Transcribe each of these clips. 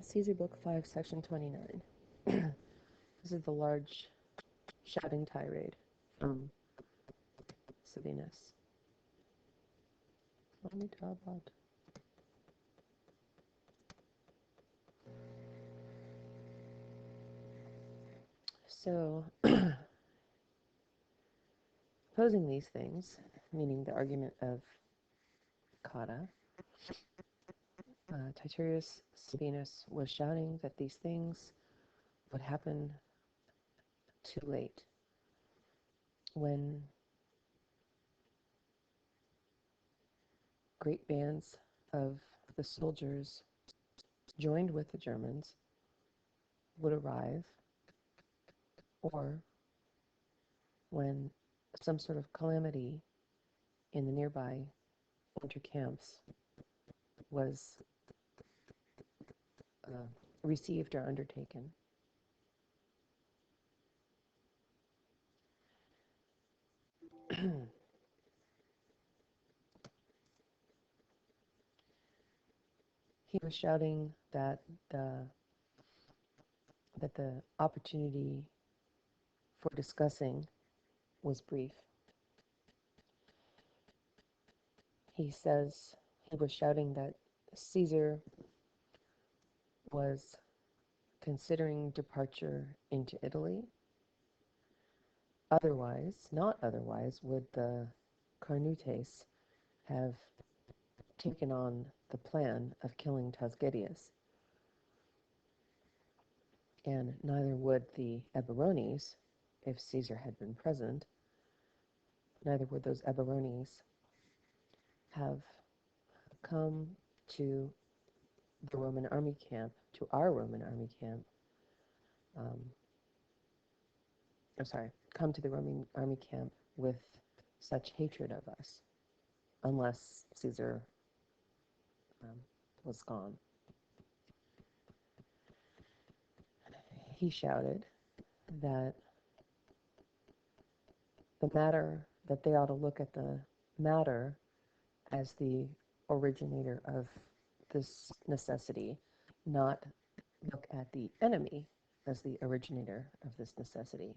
Caesar Book 5, Section 29. This is the large shouting tirade from Sabinus. Let me talk about. So, opposing these things, meaning the argument of Cotta, Titurius Sabinus was shouting that these things would happen too late, when great bands of the soldiers joined with the Germans would arrive, or when some sort of calamity in the nearby winter camps was received or undertaken. He was shouting that the opportunity for discussing was brief. He says he was shouting that Caesar was considering departure into Italy. Not otherwise, would the Carnutes have taken on the plan of killing Tasgetius. And neither would the Eburones, if Caesar had been present, neither would those Eburones have come to the Roman army camp, to our Roman army camp, come to the Roman army camp with such hatred of us, unless Caesar was gone. He shouted that they ought to look at the matter as the originator of this necessity, not look at the enemy as the originator of this necessity.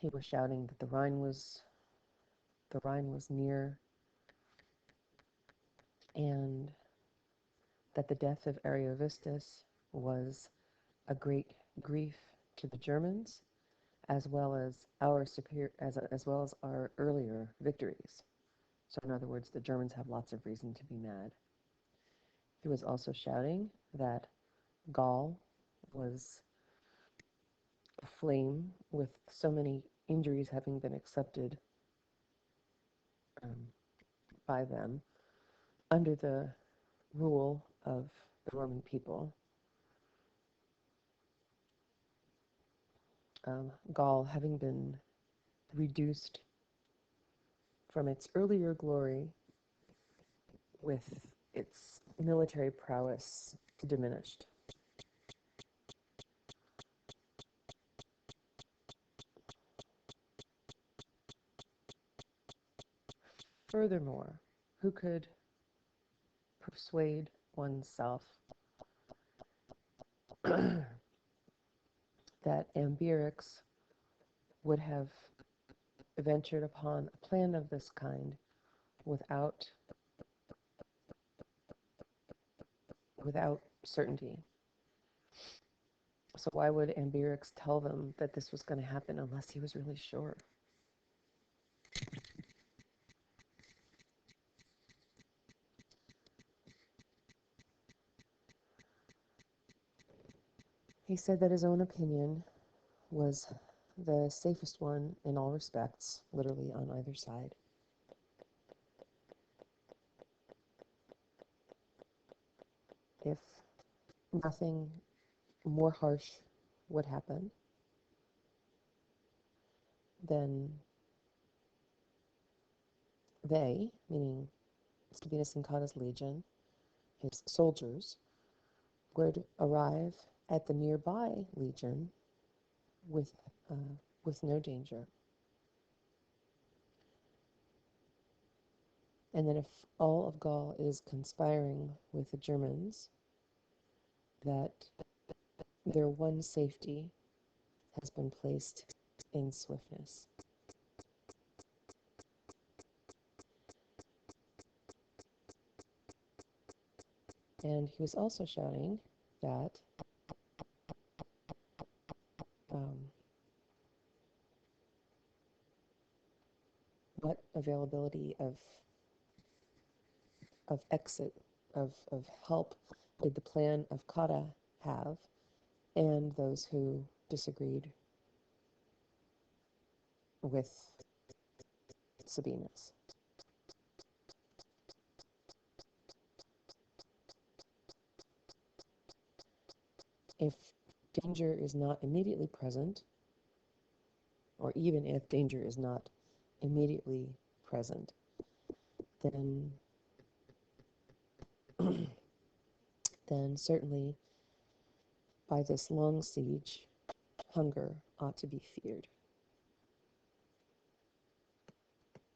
He was shouting that the Rhine was near, and that the death of Ariovistus was a great grief to the Germans, as well as our earlier victories. So in other words, the Germans have lots of reason to be mad. He was also shouting that Gaul was aflame with so many injuries having been accepted by them under the rule of the Roman people. Gaul having been reduced from its earlier glory with its military prowess diminished. Furthermore, who could persuade oneself that Ambiorix would have ventured upon a plan of this kind without certainty? So why would Ambiorix tell them that this was going to happen unless he was really sure? He said that his own opinion was the safest one in all respects, literally on either side. If nothing more harsh would happen, then they, meaning Sabinus and Cotta's legion, his soldiers, would arrive at the nearby legion with no danger. And then if all of Gaul is conspiring with the Germans, that their one safety has been placed in swiftness. And he was also shouting that what availability of exit, of help did the plan of Cotta have, and those who disagreed with Sabinus. If danger is not immediately present, or even if danger is not immediately present, then then certainly by this long siege, hunger ought to be feared.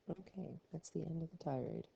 Okay, that's the end of the tirade.